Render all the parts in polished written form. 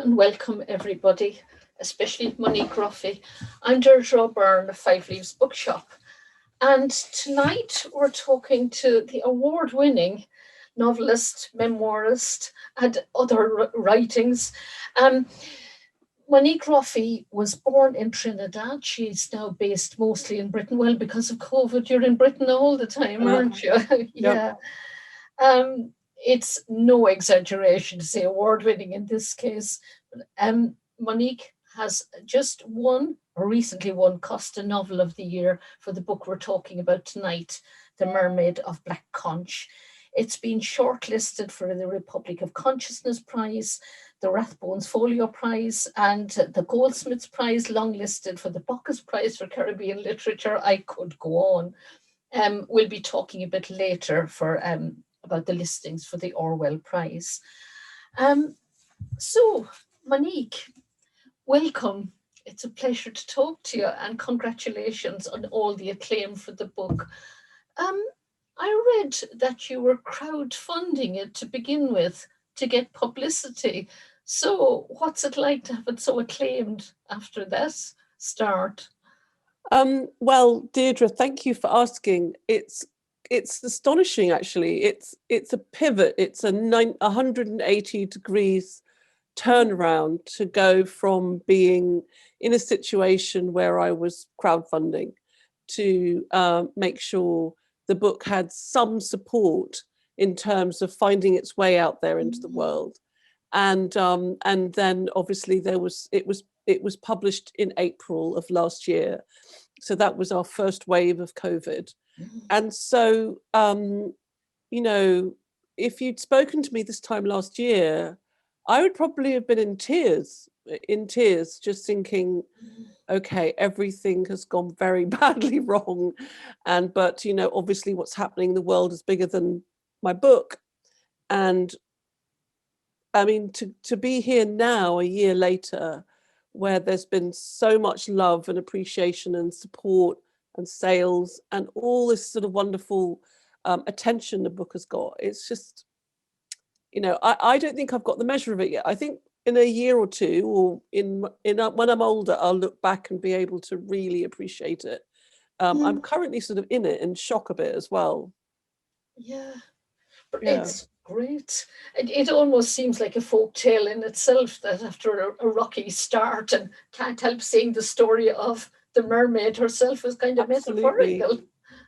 and welcome everybody, especially Monique Roffey. I'm Deirdre Byrne of Five Leaves Bookshop, and tonight we're talking to the award-winning novelist, memoirist, and other writings. Monique Roffey was born in Trinidad. She's now based mostly in Britain. Well, because of COVID, you're in Britain all the time, aren't you? Yeah. It's no exaggeration to say award-winning in this case. Monique has just won, or recently won, Costa Novel of the Year for the book we're talking about tonight, The Mermaid of Black Conch. It's been shortlisted for the Republic of Consciousness Prize, the Rathbones Folio Prize, and the Goldsmiths Prize, longlisted for the Bocas Prize for Caribbean Literature. I could go on. We'll be talking a bit later about the listings for the Orwell Prize. So, Monique, welcome. It's a pleasure to talk to you, and congratulations on all the acclaim for the book. I read that you were crowdfunding it to begin with to get publicity. So what's it like to have it so acclaimed after this start? Well, Deirdre, thank you for asking. It's astonishing, actually. It's a pivot. It's a 180 degrees turnaround to go from being in a situation where I was crowdfunding to make sure the book had some support in terms of finding its way out there into the world. And then obviously it was published in April of last year. So that was our first wave of COVID. And so, if you'd spoken to me this time last year, I would probably have been in tears, just thinking, okay, everything has gone very badly wrong. But obviously what's happening in the world is bigger than my book. And I mean, to be here now, a year later, where there's been so much love and appreciation and support and sales and all this sort of wonderful attention the book has got. It's just, I don't think I've got the measure of it yet. I think in a year or two, or when I'm older, I'll look back and be able to really appreciate it. I'm currently sort of in it, in shock a bit as well. Yeah, but it's great. It almost seems like a folk tale in itself, that after a rocky start, and can't help seeing the story of the mermaid herself as kind of metaphorical.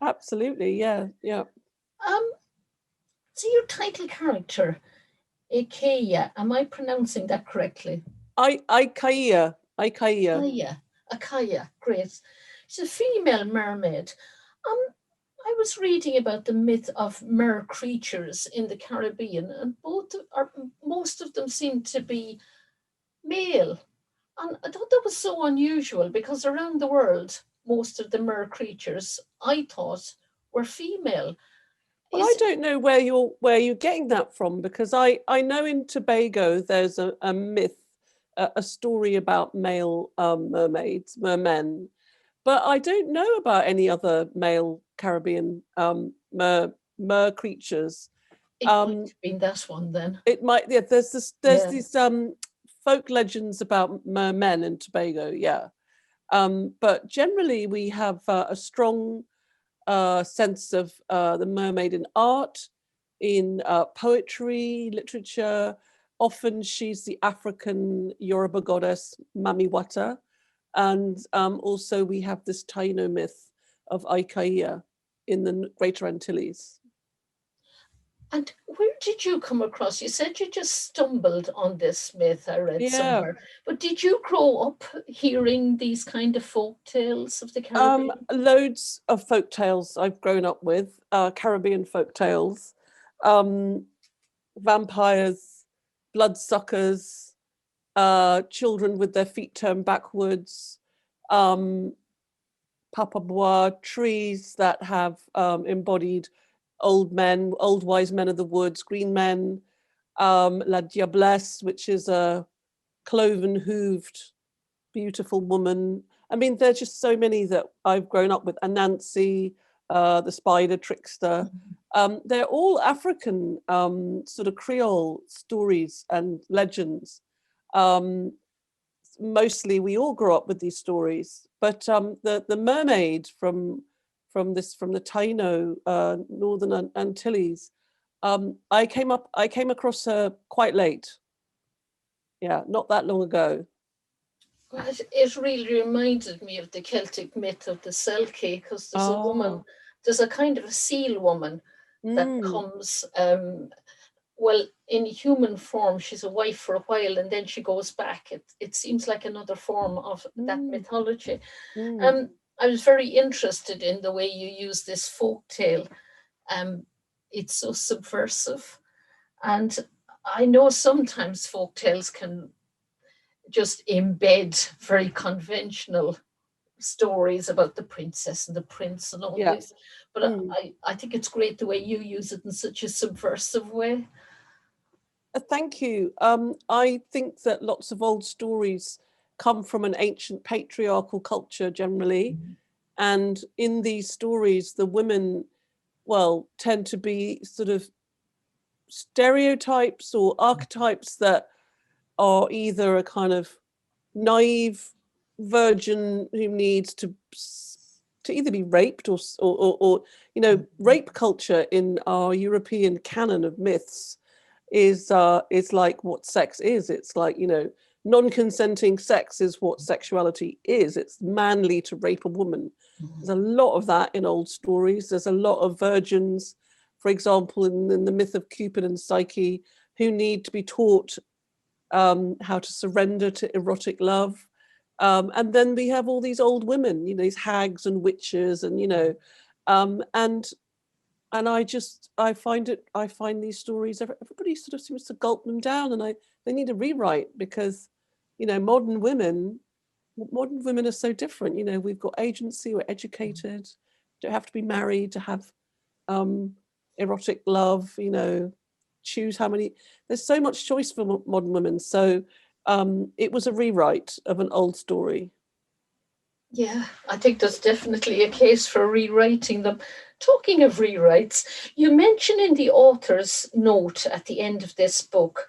Absolutely, yeah. So your title character, Aycayia, am I pronouncing that correctly? Aycayia. Aycayia, great. She's a female mermaid. I was reading about the myth of mer creatures in the Caribbean, and most of them seem to be male. And I thought that was so unusual, because around the world, most of the mer creatures, I thought, were female. Well, I don't know where you're getting that from, because I know in Tobago there's a myth, a story about male mermen, but I don't know about any other male Caribbean mer creatures. It might have been that one then. It might, yeah. There's these folk legends about mermen in Tobago, yeah. But generally we have a strong sense of the mermaid in art, in poetry, literature. Often she's the African Yoruba goddess Mamiwata. And also we have this Taino myth of Aycayia in the Greater Antilles. And where did you come across? You said you just stumbled on this myth, I read somewhere. But did you grow up hearing these kind of folk tales of the Caribbean? Loads of folk tales I've grown up with, Caribbean folk tales, vampires, bloodsuckers, children with their feet turned backwards, papabois, trees that have embodied old wise men of the woods, green men, La Diablesse, which is a cloven-hooved, beautiful woman. I mean, there's just so many that I've grown up with. Anansi, the spider trickster. They're all African sort of Creole stories and legends. Mostly we all grow up with these stories, but the mermaid from the Taino Northern Antilles, I came across her quite late. Yeah, not that long ago. Well, it really reminded me of the Celtic myth of the Selkie, because there's a woman, Oh, there's a kind of a seal woman that mm, comes, well, in human form, she's a wife for a while, and then she goes back. It seems like another form of that mm, mythology. mm. Um, I was very interested in the way you use this folk tale. It's so subversive. And I know sometimes folk tales can just embed very conventional stories about the princess and the prince and all Yeah. this. But Mm. I think it's great the way you use it in such a subversive way. Thank you. I think that lots of old stories come from an ancient patriarchal culture generally. And in these stories, the women, well, tend to be sort of stereotypes or archetypes that are either a kind of naive virgin who needs to either be raped or rape culture in our European canon of myths is like what sex is. It's like, non-consenting sex is what sexuality is. It's manly to rape a woman. There's a lot of that in old stories. There's a lot of virgins, for example, in the myth of Cupid and Psyche, who need to be taught how to surrender to erotic love. And then we have all these old women, these hags and witches, and I find these stories, everybody sort of seems to gulp them down, and they need a rewrite because, modern women are so different. We've got agency, we're educated, don't have to be married to have erotic love, choose how many, there's so much choice for modern women. So it was a rewrite of an old story. Yeah, I think there's definitely a case for rewriting them. Talking of rewrites, you mention in the author's note at the end of this book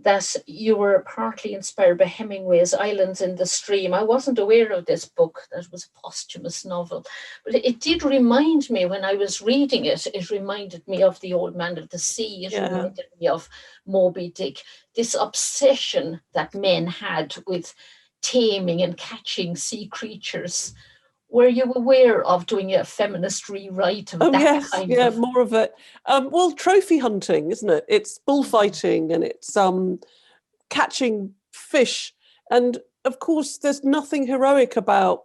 that you were partly inspired by Hemingway's Islands in the Stream. I wasn't aware of this book, that was a posthumous novel, but it did remind me when I was reading it, it reminded me of The Old Man of the Sea, it Yeah. reminded me of Moby Dick, this obsession that men had with taming and catching sea creatures. Were you aware of doing a feminist rewrite of Oh that yes, kind yeah, of? more of it. Well, trophy hunting, isn't it? It's bullfighting and it's catching fish, and of course, there's nothing heroic about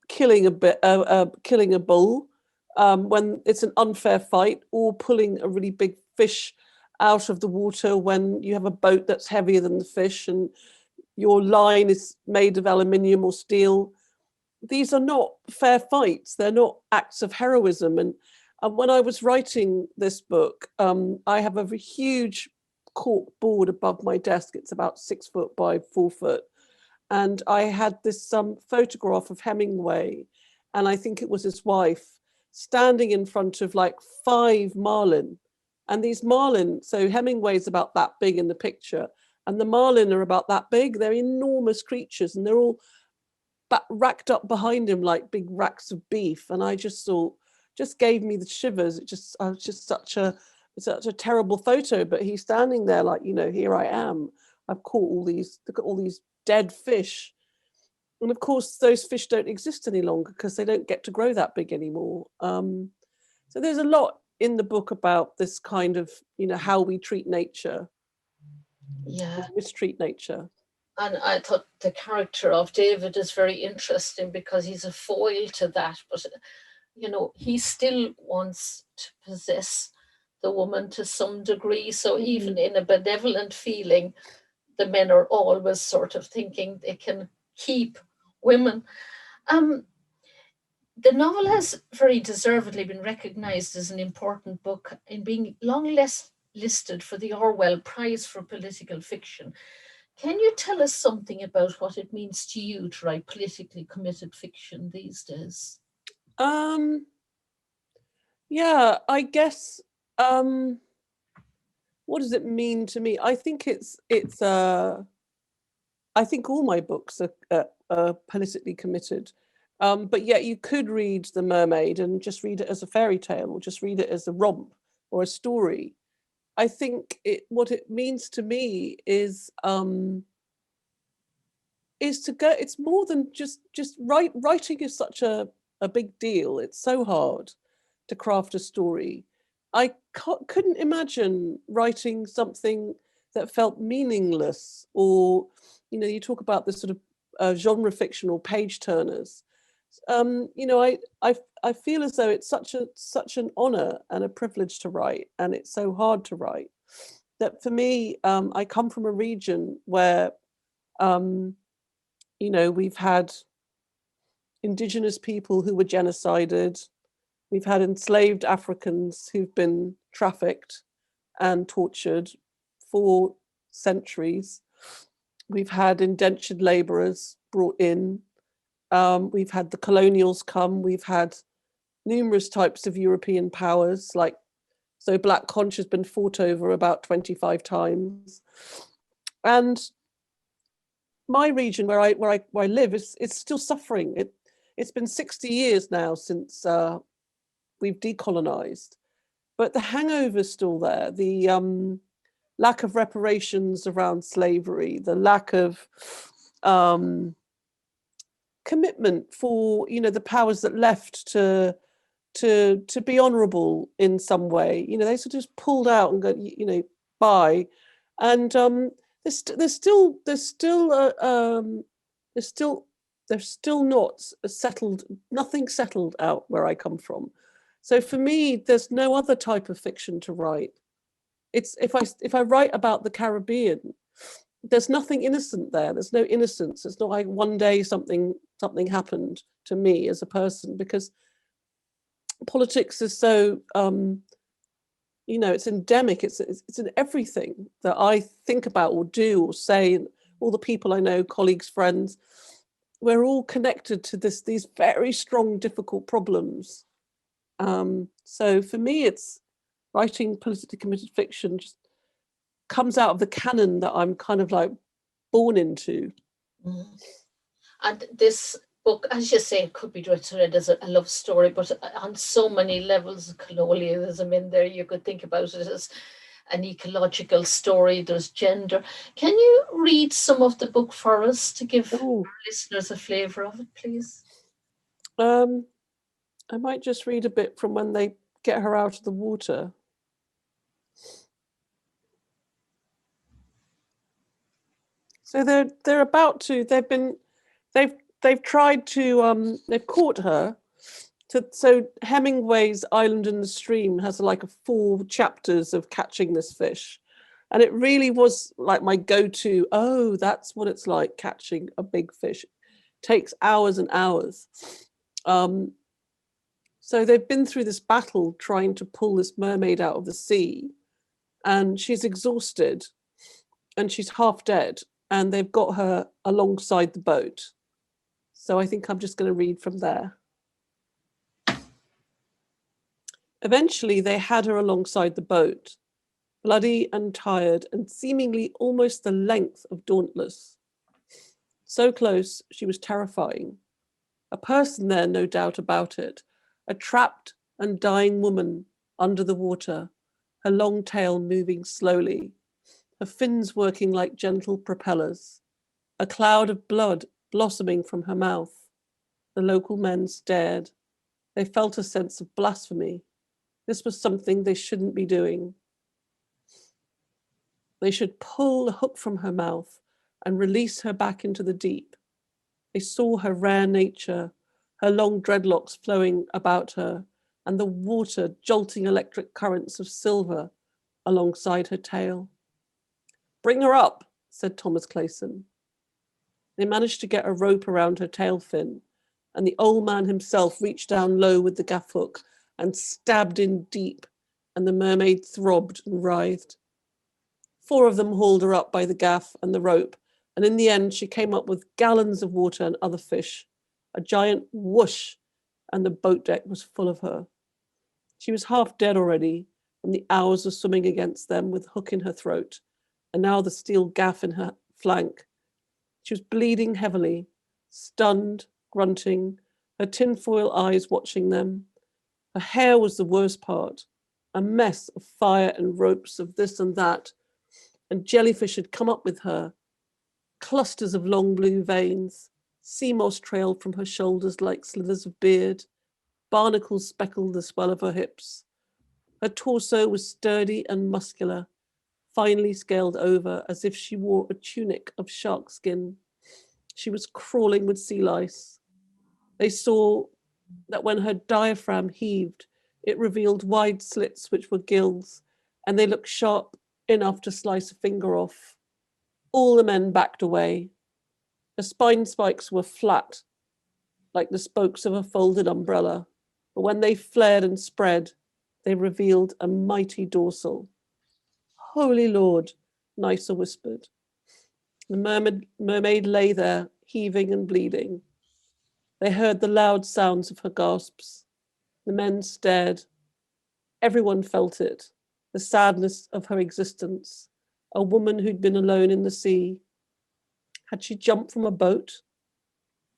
killing a bull when it's an unfair fight, or pulling a really big fish out of the water when you have a boat that's heavier than the fish and your line is made of aluminium or steel. These are not fair fights. They're not acts of heroism. And when I was writing this book, I have a huge cork board above my desk. It's about 6 foot by 4 foot. And I had this photograph of Hemingway, and I think it was his wife, standing in front of like 5 marlin. And these marlin, so Hemingway's about that big in the picture, and the marlin are about that big. They're enormous creatures, and they're all racked up behind him like big racks of beef. And I just thought, just gave me the shivers. I was just such a terrible photo. But he's standing there like, here I am. I've caught look at all these dead fish. And of course, those fish don't exist any longer because they don't get to grow that big anymore. So there's a lot in the book about this kind of, how we treat nature Yeah. or mistreat nature. And I thought the character of David is very interesting because he's a foil to that. But, he still wants to possess the woman to some degree. So even in a benevolent feeling, the men are always sort of thinking they can keep women. The novel has very deservedly been recognised as an important book in being long less listed for the Orwell Prize for Political Fiction. Can you tell us something about what it means to you to write politically committed fiction these days? Yeah, I guess. what does it mean to me? I think I think all my books are politically committed. But yet you could read The Mermaid and just read it as a fairy tale, or just read it as a romp or a story. I think what it means to me is to go. It's more than just writing is such a big deal. It's so hard to craft a story. I couldn't imagine writing something that felt meaningless, or, you know, you talk about the sort of genre fiction or page turners. You know, I feel as though it's such an honor and a privilege to write, and it's so hard to write, that for me, I come from a region where, you know, we've had indigenous people who were genocided. We've had enslaved Africans who've been trafficked and tortured for centuries. We've had indentured labourers brought in. We've had the colonials come. We've had numerous types of European powers, so Black Conch has been fought over about 25 times. And my region where I live is still suffering. It's been 60 years now since we've decolonized, but the hangover's still there. The lack of reparations around slavery, the lack of commitment for, you know, the powers that left to be honourable in some way. You know, they sort of just pulled out and go, you know, bye. And there's still not settled, nothing settled out where I come from. So for me, there's no other type of fiction to write. It's if I write about the Caribbean, there's nothing innocent there. There's no innocence. It's not like one day something happened to me as a person, because politics is so you know, it's endemic. It's in everything that I think about or do or say. All the people I know, colleagues, friends, we're all connected to these very strong, difficult problems. So for me, it's writing politically committed fiction just comes out of the canon that I'm kind of like born into. Mm. And this book, as you say, it could be read as a love story, but on so many levels of colonialism in there. You could think about it as an ecological story. There's gender. Can you read some of the book for us to give our listeners a flavour of it, please? I might just read a bit from when they get her out of the water. So they're about to. They've tried to. They've caught her. So Hemingways Island in the Stream has like 4 chapters of catching this fish, and it really was like my go-to. Oh, that's what it's like catching a big fish. It takes hours and hours. So they've been through this battle trying to pull this mermaid out of the sea, and she's exhausted, and she's half dead, and they've got her alongside the boat. So I think I'm just going to read from there. Eventually, they had her alongside the boat, bloody and tired and seemingly almost the length of Dauntless. So close, she was terrifying. A person there, no doubt about it, a trapped and dying woman under the water, her long tail moving slowly, her fins working like gentle propellers, a cloud of blood blossoming from her mouth. The local men stared. They felt a sense of blasphemy. This was something they shouldn't be doing. They should pull the hook from her mouth and release her back into the deep. They saw her rare nature, her long dreadlocks flowing about her, and the water jolting electric currents of silver alongside her tail. Bring her up, said Thomas Clayson. They managed to get a rope around her tail fin, and the old man himself reached down low with the gaff hook and stabbed in deep, and the mermaid throbbed and writhed. 4 of them hauled her up by the gaff and the rope, and in the end she came up with gallons of water and other fish. A giant whoosh, and the boat deck was full of her. She was half dead already, and the hours of swimming against them with hook in her throat, and now the steel gaff in her flank. She was bleeding heavily, stunned, grunting, her tinfoil eyes watching them. Her hair was the worst part, a mess of fire and ropes of this and that, and jellyfish had come up with her, clusters of long blue veins, sea moss trailed from her shoulders like slithers of beard, barnacles speckled the swell of her hips. Her torso was sturdy and muscular, finely scaled over as if she wore a tunic of shark skin. She was crawling with sea lice. They saw that when her diaphragm heaved, it revealed wide slits which were gills, and they looked sharp enough to slice a finger off. All the men backed away. Her spine spikes were flat, like the spokes of a folded umbrella, but when they flared and spread, they revealed a mighty dorsal. Holy Lord, Nysa whispered. The mermaid lay there, heaving and bleeding. They heard the loud sounds of her gasps. The men stared. Everyone felt it, the sadness of her existence, a woman who'd been alone in the sea. Had she jumped from a boat?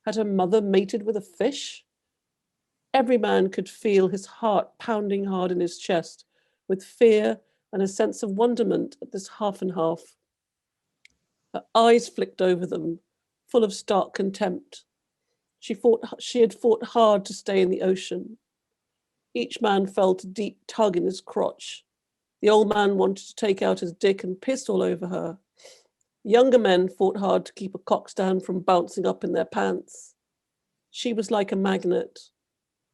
Had her mother mated with a fish? Every man could feel his heart pounding hard in his chest with fear and a sense of wonderment at this half and half. Her eyes flicked over them, full of stark contempt. She had fought hard to stay in the ocean. Each man felt a deep tug in his crotch. The old man wanted to take out his dick and piss all over her. Younger men fought hard to keep a cockstand from bouncing up in their pants. She was like a magnet.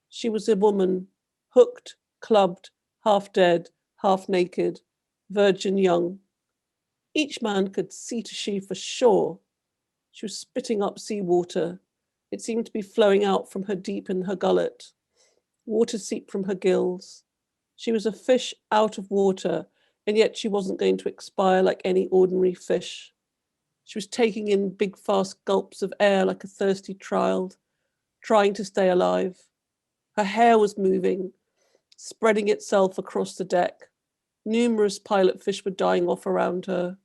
She was a woman, hooked, clubbed, half dead, half naked, virgin young. Each man could see to she for sure. She was spitting up seawater. It seemed to be flowing out from her deep in her gullet. Water seeped from her gills. She was a fish out of water, and yet she wasn't going to expire like any ordinary fish. She was taking in big, fast gulps of air like a thirsty child, trying to stay alive. Her hair was moving, spreading itself across the deck. Numerous pilot fish were dying off around her.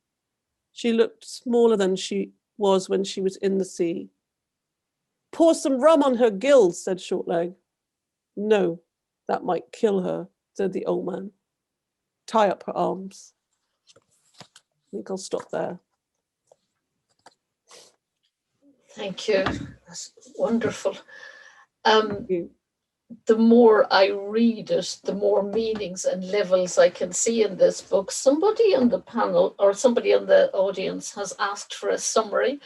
She looked smaller than she was when she was in the sea. Pour some rum on her gills, said Shortleg. No, that might kill her, said the old man. Tie up her arms. I think I'll stop there. Thank you. That's wonderful. Thank you. The more I read it, the more meanings and levels I can see in this book. Somebody on the panel or somebody on the audience has asked for a summary.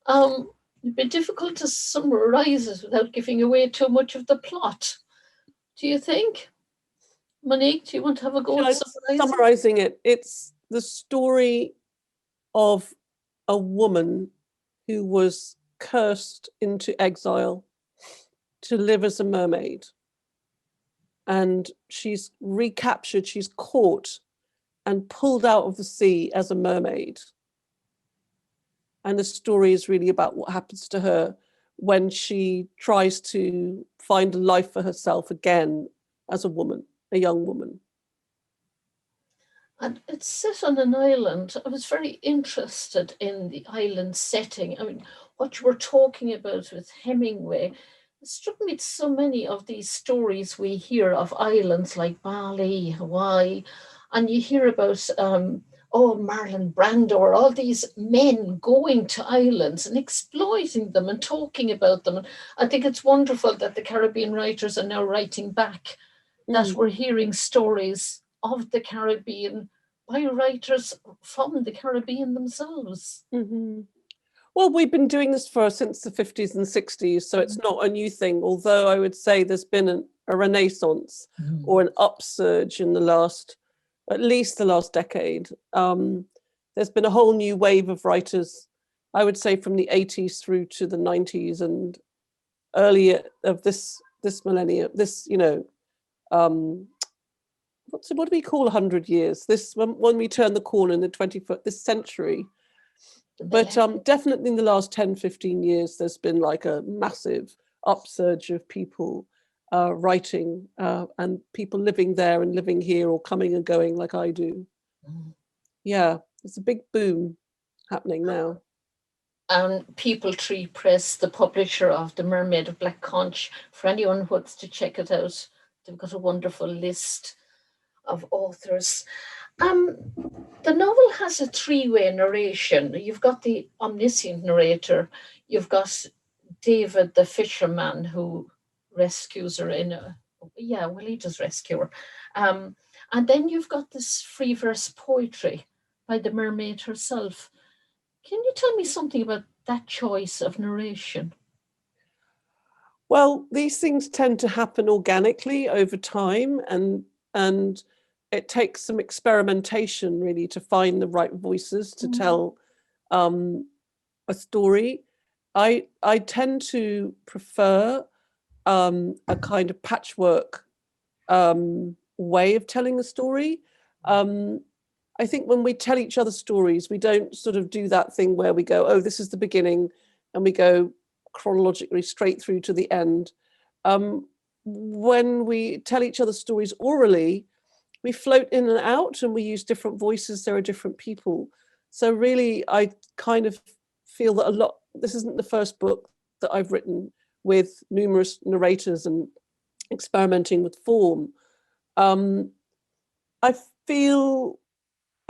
It'd be difficult to summarize it without giving away too much of the plot. Do you think? Monique, do you want to have a go at summarizing it? It's the story of a woman who was cursed into exile to live as a mermaid. And she's recaptured, she's caught and pulled out of the sea as a mermaid. And the story is really about what happens to her when she tries to find a life for herself again as a woman, a young woman. And it's set on an island. I was very interested in the island setting. I mean, what you were talking about with Hemingway, it struck me so many of these stories we hear of islands like Bali, Hawaii, and you hear about, Marlon Brando or all these men going to islands and exploiting them and talking about them. And I think it's wonderful that the Caribbean writers are now writing back, that we're hearing stories of the Caribbean by writers from the Caribbean themselves. Mm-hmm. Well, we've been doing this since the 50s and 60s, so it's not a new thing, although I would say there's been a renaissance or an upsurge in at least the last decade. There's been a whole new wave of writers, I would say from the 80s through to the 90s and earlier of this millennium, what do we call 100 years? This when we turn the corner in the 21st, this century. But definitely in the last 10, 15 years, there's been like a massive upsurge of people writing, and people living there and living here or coming and going like I do. Yeah, it's a big boom happening now. And Peepal Tree Press, the publisher of The Mermaid of Black Conch, for anyone who wants to check it out, they've got a wonderful list of authors. The novel has a three-way narration. You've got the omniscient narrator, you've got David the fisherman who rescues her he does rescue her. And then you've got this free verse poetry by the mermaid herself. Can you tell me something about that choice of narration? Well, these things tend to happen organically over time, and it takes some experimentation really to find the right voices to tell a story. I tend to prefer a kind of patchwork way of telling a story. I think when we tell each other stories, we don't sort of do that thing where we go, oh, this is the beginning, and we go chronologically straight through to the end. When we tell each other stories orally, we float in and out and we use different voices. There are different people. So really, I kind of feel that this isn't the first book that I've written with numerous narrators and experimenting with form. I feel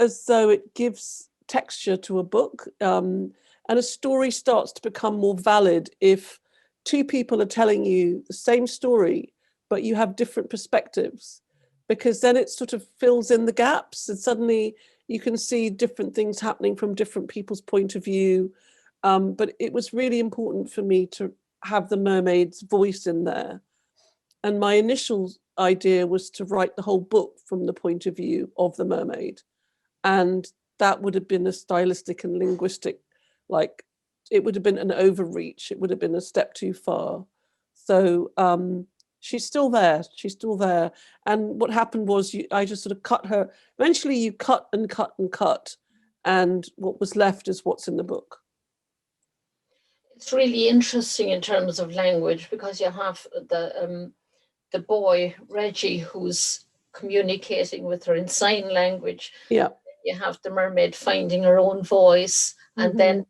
as though it gives texture to a book, and a story starts to become more valid if two people are telling you the same story, but you have different perspectives, because then it sort of fills in the gaps and suddenly you can see different things happening from different people's point of view. But it was really important for me to have the mermaid's voice in there. And my initial idea was to write the whole book from the point of view of the mermaid. And that would have been a stylistic and linguistic, it would have been an overreach. It would have been a step too far. So she's still there. She's still there. And what happened was I just sort of cut her. Eventually you cut and cut and cut. And what was left is what's in the book. It's really interesting in terms of language, because you have the boy, Reggie, who's communicating with her in sign language. Yeah. You have the mermaid finding her own voice, and then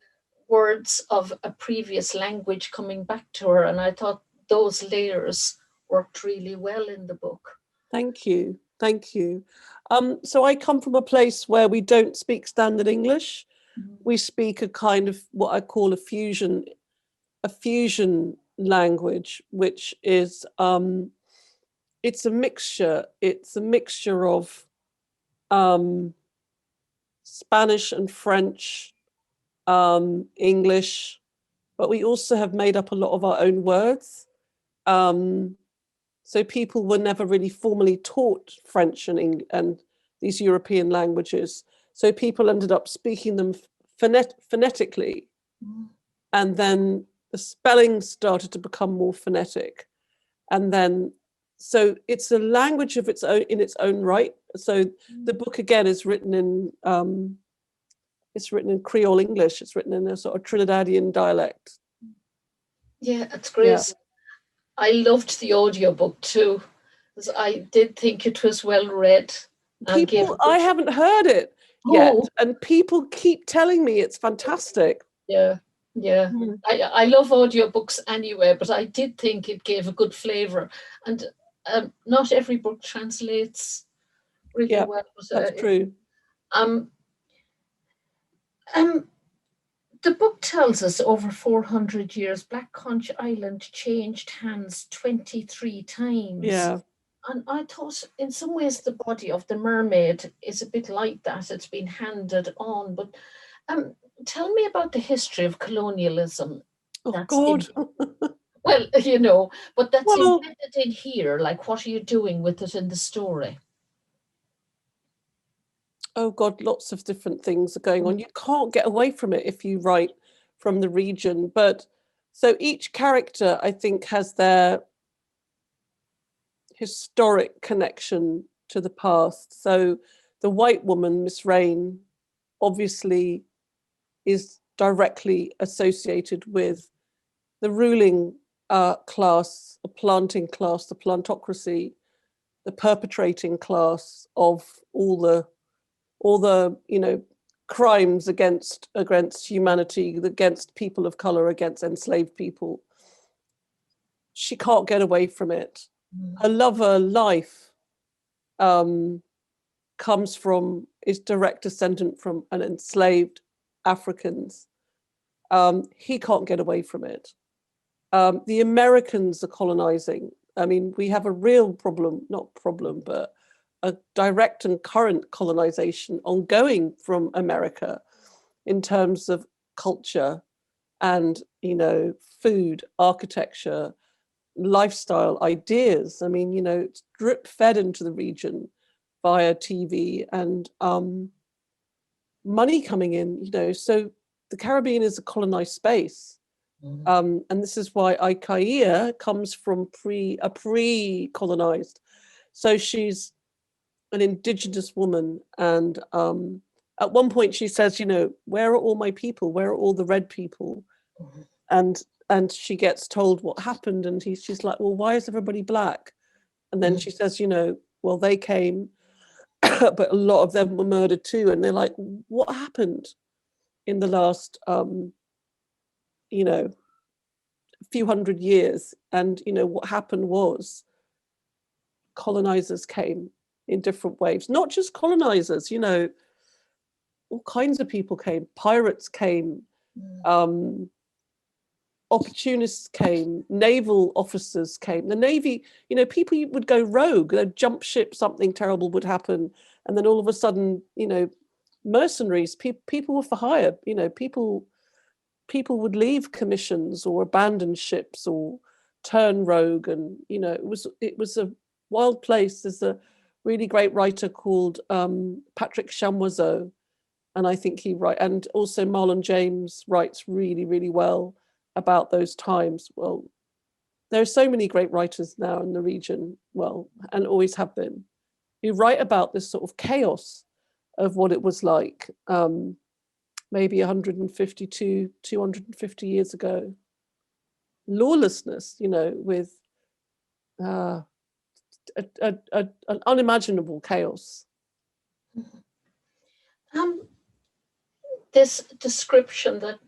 words of a previous language coming back to her. And I thought those layers worked really well in the book. Thank you. Thank you. So I come from a place where we don't speak standard English. We speak a kind of what I call a fusion language, which is it's a mixture. It's a mixture of Spanish and French, English, but we also have made up a lot of our own words. So people were never really formally taught French and these European languages. So people ended up speaking them phonetically. And then the spelling started to become more phonetic. And then, so it's a language of its own in its own right. So the book again is written in Creole English. It's written in a sort of Trinidadian dialect. Yeah, that's great. Yeah. I loved the audiobook too, because I did think it was well read. I haven't heard it yet, and people keep telling me it's fantastic. Yeah. I love audiobooks anyway, but I did think it gave a good flavour. And not every book translates really well. That's true. The book tells us over 400 years, Black Conch Island changed hands 23 times. Yeah. And I thought in some ways the body of the mermaid is a bit like that. It's been handed on. But tell me about the history of colonialism. Oh, God. Well, you know, but that's embedded in here. Like, what are you doing with it in the story? Oh, God, lots of different things are going on. You can't get away from it if you write from the region. But so each character, I think, has their historic connection to the past. So the white woman, Miss Rain, obviously is directly associated with the ruling class, a planting class, the plantocracy, the perpetrating class of all the crimes against humanity, against people of color, against enslaved people. She can't get away from it. Her lover life is direct descendant from an enslaved Africans. He can't get away from it. The Americans are colonizing. I mean, we have a real problem, not problem, but a direct and current colonization ongoing from America in terms of culture and, food, architecture, lifestyle, ideas. I mean, it's drip fed into the region via TV and money coming in, so the Caribbean is a colonized space. And this is why Aycayia comes from pre-colonized. So she's an indigenous woman. And at one point she says, where are all my people? Where are all the red people? And she gets told what happened. And she's like, well, why is everybody black? And then she says, well, they came, but a lot of them were murdered too. And they're like, what happened in the last, few hundred years? And what happened was colonizers came in different waves, not just colonizers, all kinds of people came. Pirates came, opportunists came, naval officers came. The Navy, people would go rogue, they'd jump ship, something terrible would happen, and then all of a sudden, mercenaries, people were for hire. People would leave commissions or abandon ships or turn rogue, and it was a wild place. There's a really great writer called Patrick Chamoiseau, and I think and also Marlon James writes really, really well about those times. Well, there are so many great writers now in the region, and always have been, who write about this sort of chaos of what it was like. Maybe 152, 250 years ago. Lawlessness, with an unimaginable chaos. This description that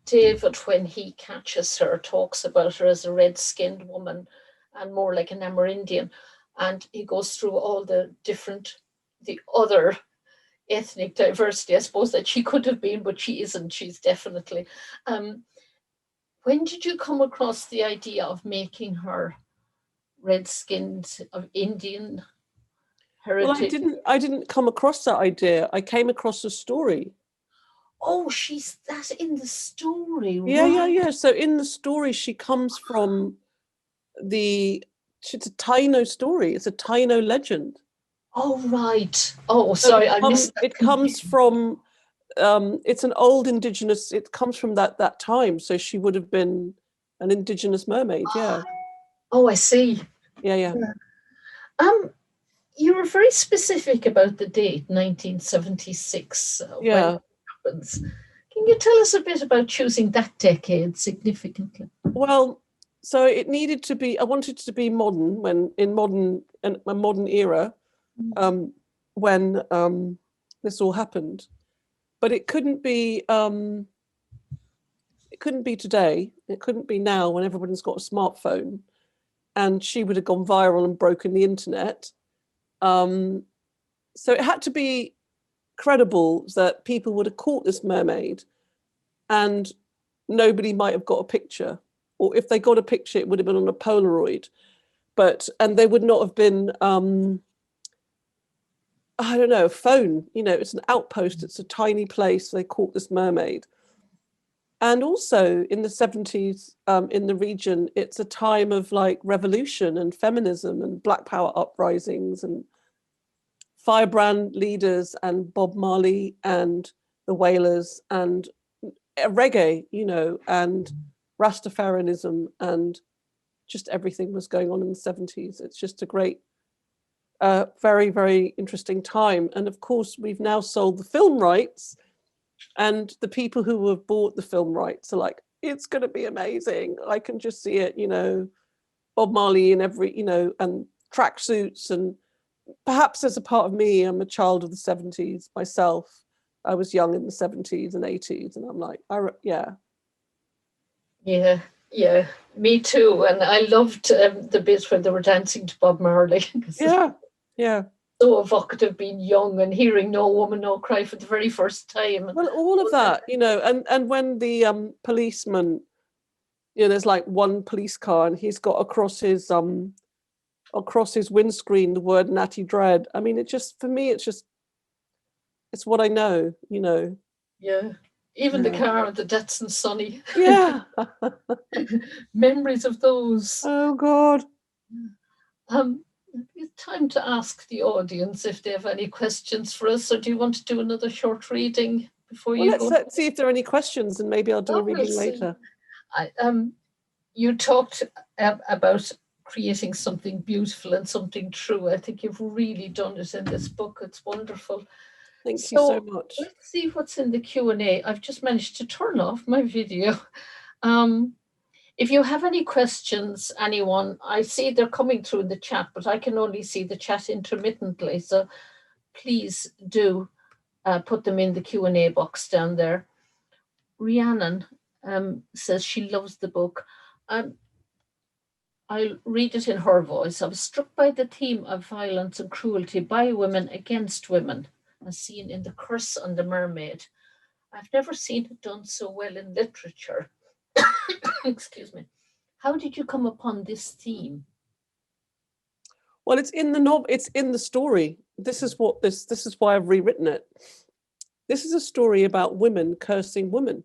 David, when he catches her, talks about her as a red-skinned woman and more like an Amerindian, and he goes through all the other ethnic diversity, I suppose, that she could have been, but she isn't. She's definitely. When did you come across the idea of making her red-skinned, of Indian heritage? Well, I didn't come across that idea. I came across a story. Oh, she's that in the story, yeah, right? yeah. So in the story, she comes from it's a Taino story. It's a Taino legend. Oh, right. Oh, sorry, I missed that. It comes from, it's an old indigenous, it comes from that time. So she would have been an indigenous mermaid, yeah. Oh, I see. Yeah. You were very specific about the date, 1976, yeah. when it happens. Can you tell us a bit about choosing that decade significantly? Well, so it needed to be, I wanted to be modern, in a modern era, when this all happened, but it couldn't be today. It couldn't be now when everybody's got a smartphone, and she would have gone viral and broken the internet. So it had to be credible that people would have caught this mermaid, and nobody might have got a picture, or if they got a picture, it would have been on a Polaroid, and they would not have been I don't know, a phone. It's an outpost, it's a tiny place. They caught this mermaid. And also in the 70s, in the region, it's a time of like revolution and feminism and Black Power uprisings and firebrand leaders and Bob Marley and the Wailers and reggae, and Rastafarianism, and just everything was going on in the 70s. It's just a great, very, very interesting time. And of course, we've now sold the film rights, and the people who have bought the film rights are like it's going to be amazing. I can just see it, Bob Marley in every, and tracksuits, and perhaps there's a part of me, I'm a child of the 70s myself. I was young in the 70s and 80s, and I'm like, yeah. Yeah, yeah, me too. And I loved the bits when they were dancing to Bob Marley. Yeah. So evocative, being young and hearing No Woman, No Cry for the very first time. Well, all of that, and when the policeman, there's like one police car and he's got across his windscreen the word Natty Dread. I mean, for me, it's what I know, Yeah. Even the car, the Datsun Sonny. Yeah. Memories of those. Oh, God. It's time to ask the audience if they have any questions for us, or do you want to do another short reading before you go? Let's see if there are any questions, and maybe I'll do a reading later. You talked about creating something beautiful and something true. I think you've really done it in this book. It's wonderful. Thank you so much. Let's see what's in the Q&A. I've just managed to turn off my video. If you have any questions, anyone, I see they're coming through in the chat, but I can only see the chat intermittently. So please do put them in the Q&A box down there. Rhiannon says she loves the book. I'll read it in her voice. I was struck by the theme of violence and cruelty by women against women, as seen in The Curse on the Mermaid. I've never seen it done so well in literature. Excuse me. How did you come upon this theme? Well, it's in the novel. It's in the story. This is why I've rewritten it. This is a story about women cursing women,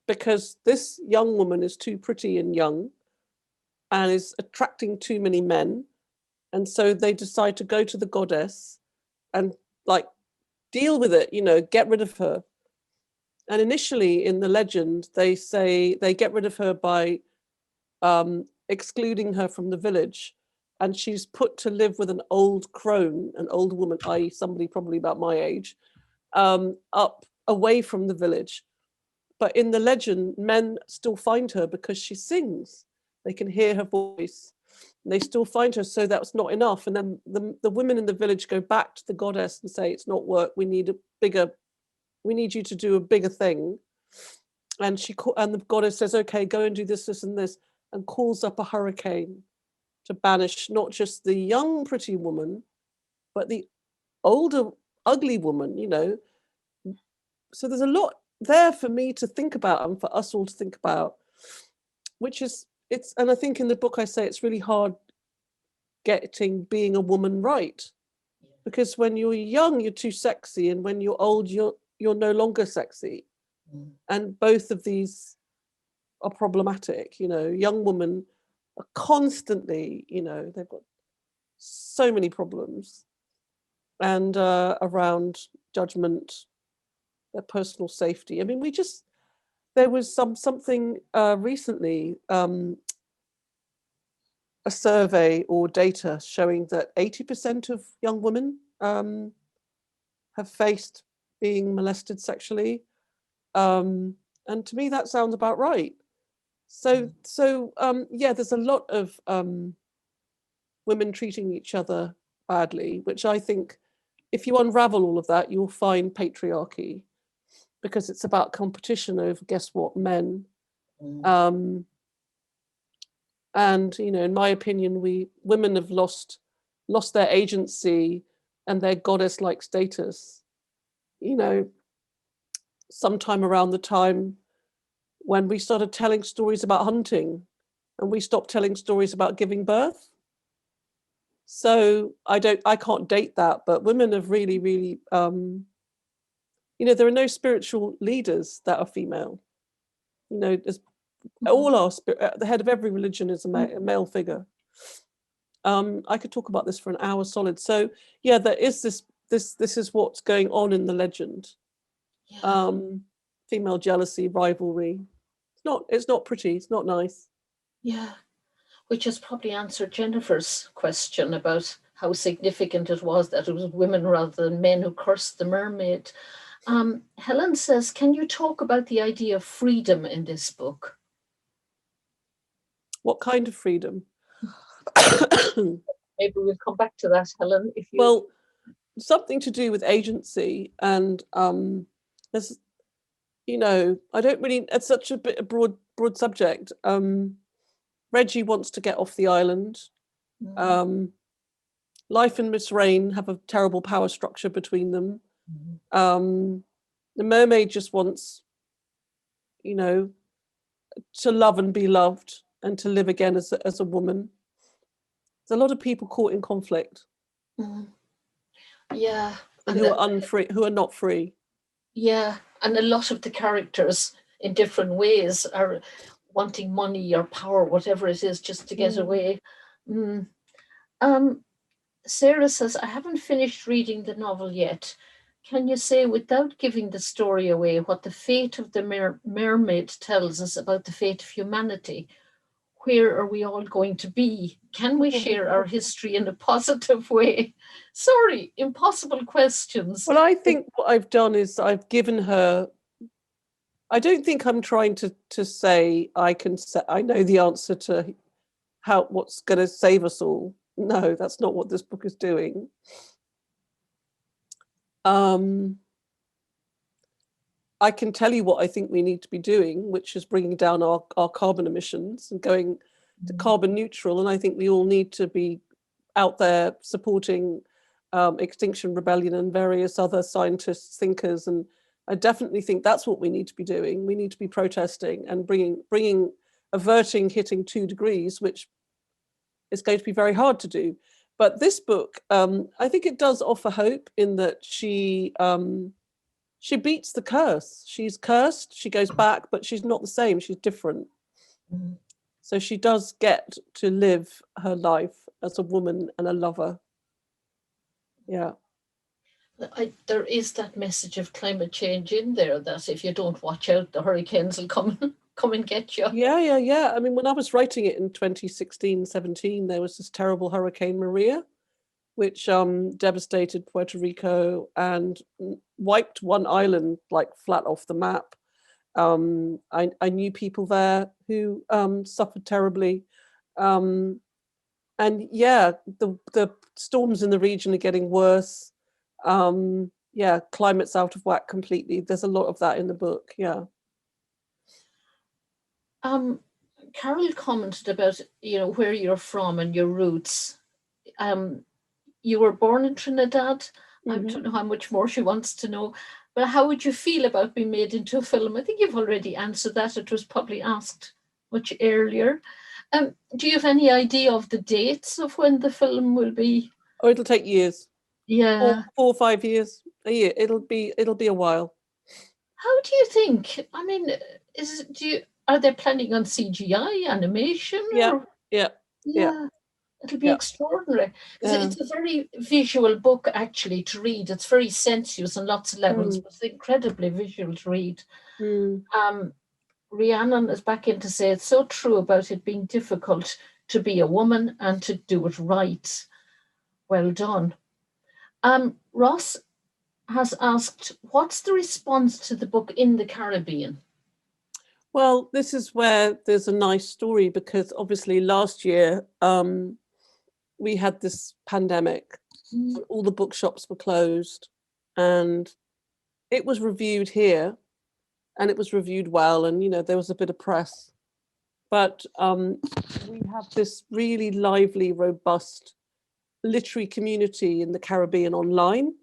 because this young woman is too pretty and young and is attracting too many men. And so they decide to go to the goddess and deal with it, get rid of her. And initially in the legend, they say they get rid of her by excluding her from the village. And she's put to live with an old crone, an old woman, i.e. somebody probably about my age, up away from the village. But in the legend, men still find her because she sings. They can hear her voice. And they still find her, so that's not enough. And then the women in the village go back to the goddess and say, it's not work, we need you to do a bigger thing. And the goddess says, okay, go and do this, this, and this, and calls up a hurricane to banish not just the young, pretty woman, but the older, ugly woman, So there's a lot there for me to think about and for us all to think about, and I think in the book I say it's really hard getting being a woman right, because when you're young, you're too sexy, and when you're old, you're no longer sexy. And both of these are problematic. Young women are constantly, they've got so many problems, and around judgment, their personal safety. I mean, there was something recently, a survey or data showing that 80% of young women have faced being molested sexually. And to me, that sounds about right. So there's a lot of women treating each other badly, which I think, if you unravel all of that, you'll find patriarchy, because it's about competition over, guess what, men. And in my opinion, women have lost their agency and their goddess-like status. Sometime around the time when we started telling stories about hunting, and we stopped telling stories about giving birth. So I can't date that, but women have really, really, there are no spiritual leaders that are female. All our the head of every religion is a male figure. I could talk about this for an hour solid. So yeah, there is this is what's going on in the legend. Female jealousy, rivalry. It's not pretty. It's not nice. Yeah, which has probably answered Jennifer's question about how significant it was that it was women rather than men who cursed the mermaid. Helen says, can you talk about the idea of freedom in this book? What kind of freedom? Maybe we'll come back to that, Helen, if you... Well, something to do with agency, and there's, you know, I don't really, it's such a bit a broad subject. Reggie wants to get off the island. Life and Miss Rain have a terrible power structure between them. The mermaid just wants, you know, to love and be loved and to live again as a woman. There's a lot of people caught in conflict. Yeah. And who are unfree, who are not free. Yeah. And a lot of the characters in different ways are wanting money or power, whatever it is, just to get away. Sarah says, I haven't finished reading the novel yet. Can you say, without giving the story away, what the fate of the mermaid tells us about the fate of humanity? Where are we all going to be? Can we share our history in a positive way? Sorry, impossible questions. Well, I think what I've done is I've given her, I don't think I'm trying to say I know the answer to what's going to save us all. No, that's not what this book is doing. I can tell you what I think we need to be doing, which is bringing down our carbon emissions and going to carbon neutral. And I think we all need to be out there supporting Extinction Rebellion and various other scientists, thinkers. And I definitely think that's what we need to be doing. We need to be protesting and averting hitting 2 degrees, which is going to be very hard to do. But this book, I think it does offer hope in that she beats the curse. She's cursed, she goes back, but she's not the same, she's different. So she does get to live her life as a woman and a lover. Yeah. There is that message of climate change in there, that if you don't watch out, the hurricanes will come and get you. Yeah. I mean, when I was writing it in 2016-17, there was this terrible Hurricane Maria, which devastated Puerto Rico and wiped one island like flat off the map. I knew people there who suffered terribly. And yeah, the storms in the region are getting worse. Yeah, climate's out of whack completely. There's a lot of that in the book, yeah. Carol commented about, where you're from and your roots. You were born in Trinidad. I don't know how much more she wants to know, but how would you feel about being made into a film? I think you've already answered that. It was probably asked much earlier. Do you have any idea of the dates of when the film will be? Oh, it'll take years. Yeah. 4 or 5 years, a year. It'll be a while. How do you think? I mean, are they planning on CGI animation? Yeah. It'll be extraordinary. It's a very visual book, actually, to read. It's very sensuous on lots of levels, but it's incredibly visual to read. Rhiannon is back in to say it's so true about it being difficult to be a woman and to do it right. Well done. Ross has asked, what's the response to the book in the Caribbean? Well, this is where there's a nice story, because obviously last year we had this pandemic. All the bookshops were closed, and it was reviewed here, and it was reviewed well, and there was a bit of press. But we have this really lively, robust literary community in the Caribbean online.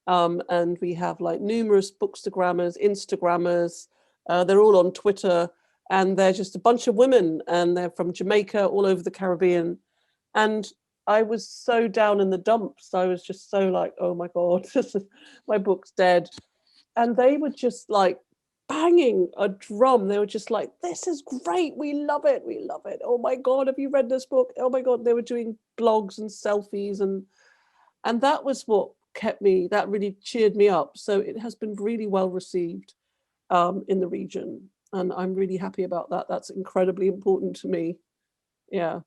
And we have like numerous bookstagrammers, Instagrammers. They're all on Twitter, and they're just a bunch of women, and they're from Jamaica, all over the Caribbean. And I was so down in the dumps. I was just so like, oh my God, my book's dead. And they were just like banging a drum. They were just like, this is great. We love it. We love it. Oh my God, have you read this book? Oh my God. They were doing blogs and selfies. And that was what that really cheered me up. So it has been really well received in the region. And I'm really happy about that. That's incredibly important to me. Yeah.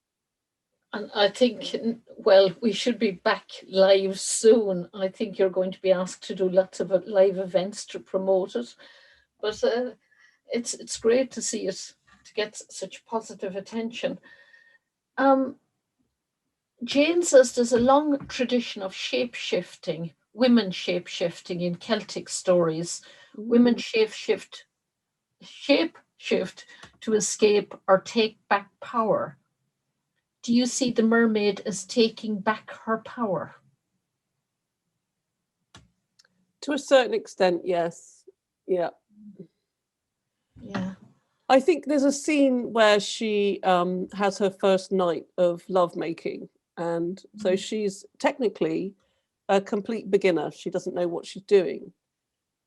And I think, well, we should be back live soon. I think you're going to be asked to do lots of live events to promote it. But it's great to see it, to get such positive attention. Jane says there's a long tradition of shape-shifting, women shape-shifting in Celtic stories. Women shape-shift to escape or take back power. Do you see the mermaid as taking back her power? To a certain extent, yes. Yeah. Yeah. I think there's a scene where she has her first night of lovemaking. And so she's technically a complete beginner. She doesn't know what she's doing.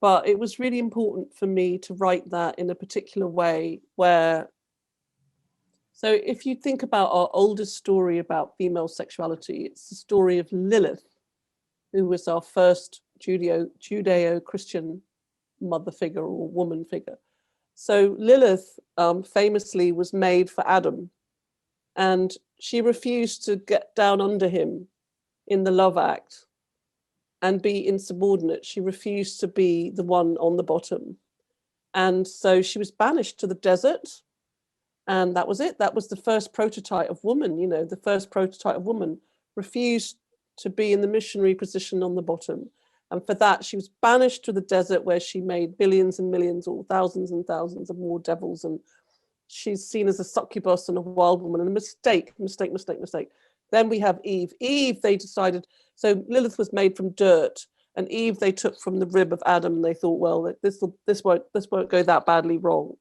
But it was really important for me to write that in a particular way where, so if you think about our oldest story about female sexuality, it's the story of Lilith, who was our first Judeo-Christian mother figure or woman figure. So Lilith famously was made for Adam, and she refused to get down under him in the love act and be insubordinate. She refused to be the one on the bottom. And so she was banished to the desert. And that was it. That was the first prototype of woman, you know, the first prototype of woman refused to be in the missionary position on the bottom. And for that, she was banished to the desert where she made billions and millions or thousands and thousands of more devils. And she's seen as a succubus and a wild woman, and a mistake. Then we have Eve. Eve, they decided, so Lilith was made from dirt, and Eve they took from the rib of Adam, and they thought, well, this won't go that badly wrong.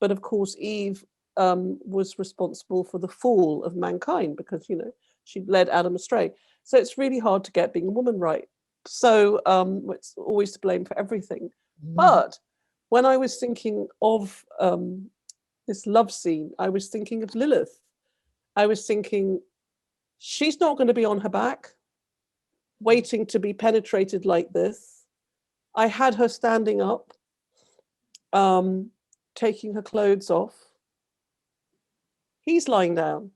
But of course, Eve was responsible for the fall of mankind because, you know, she led Adam astray. So it's really hard to get being a woman right. So it's always to blame for everything. But when I was thinking of this love scene, I was thinking of Lilith. I was thinking, she's not going to be on her back, waiting to be penetrated like this. I had her standing up, taking her clothes off. He's lying down.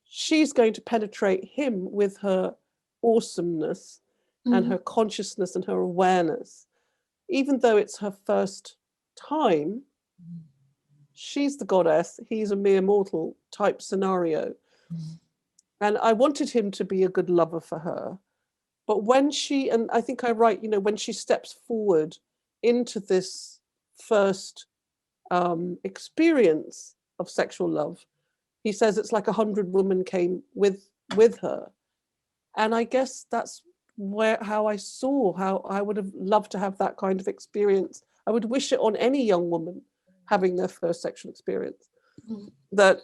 She's going to penetrate him with her awesomeness and her consciousness and her awareness. Even though it's her first time, she's the goddess, he's a mere mortal type scenario. And I wanted him to be a good lover for her. But when she, and I think I write, you know, when she steps forward into this first experience of sexual love, he says it's like 100 women came with her. And I guess that's how I would have loved to have that kind of experience. I would wish it on any young woman having their first sexual experience, that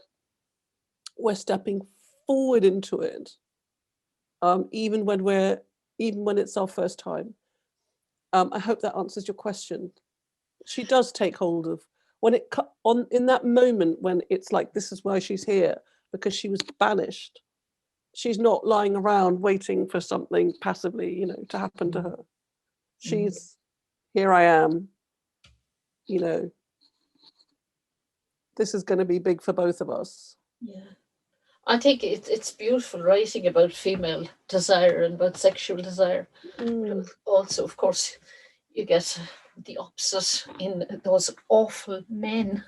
we're stepping forward into it, even when it's our first time. I hope that answers your question. She does take hold of in that moment when it's like, this is why she's here, because she was banished. She's not lying around waiting for something passively, you know, to happen to her. She's, here I am, you know, this is going to be big for both of us. Yeah. I think it's beautiful writing about female desire and about sexual desire. Also, of course, you get the opposite in those awful men.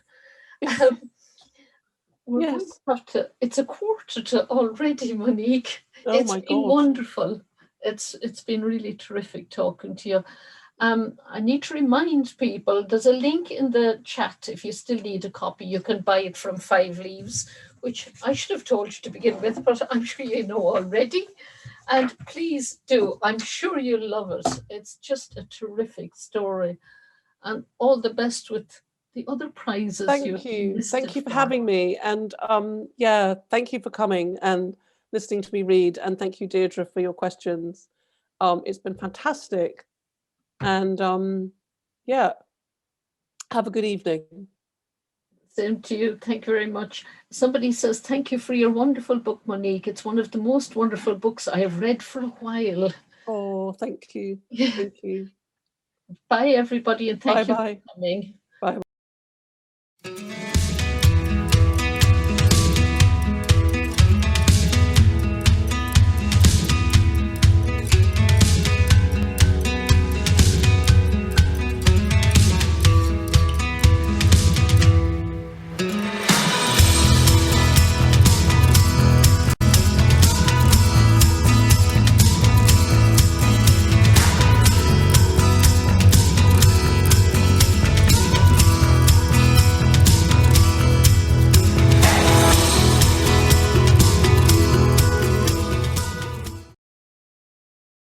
We're going to have to, it's a quarter to already, Monique. It's been wonderful. It's been really terrific talking to you. I need to remind people, there's a link in the chat. If you still need a copy, you can buy it from 5 Leaves, which I should have told you to begin with, but I'm sure you know already. And please do. I'm sure you'll love it. It's just a terrific story. And all the best with the other prizes. Thank you. Thank you for having me. And yeah, thank you for coming and listening to me read. And thank you, Deirdre, for your questions. It's been fantastic. And yeah, have a good evening. Same to you. Thank you very much. Somebody says, thank you for your wonderful book, Monique. It's one of the most wonderful books I have read for a while. Oh, thank you. Thank you. Bye, everybody, and thank you for coming.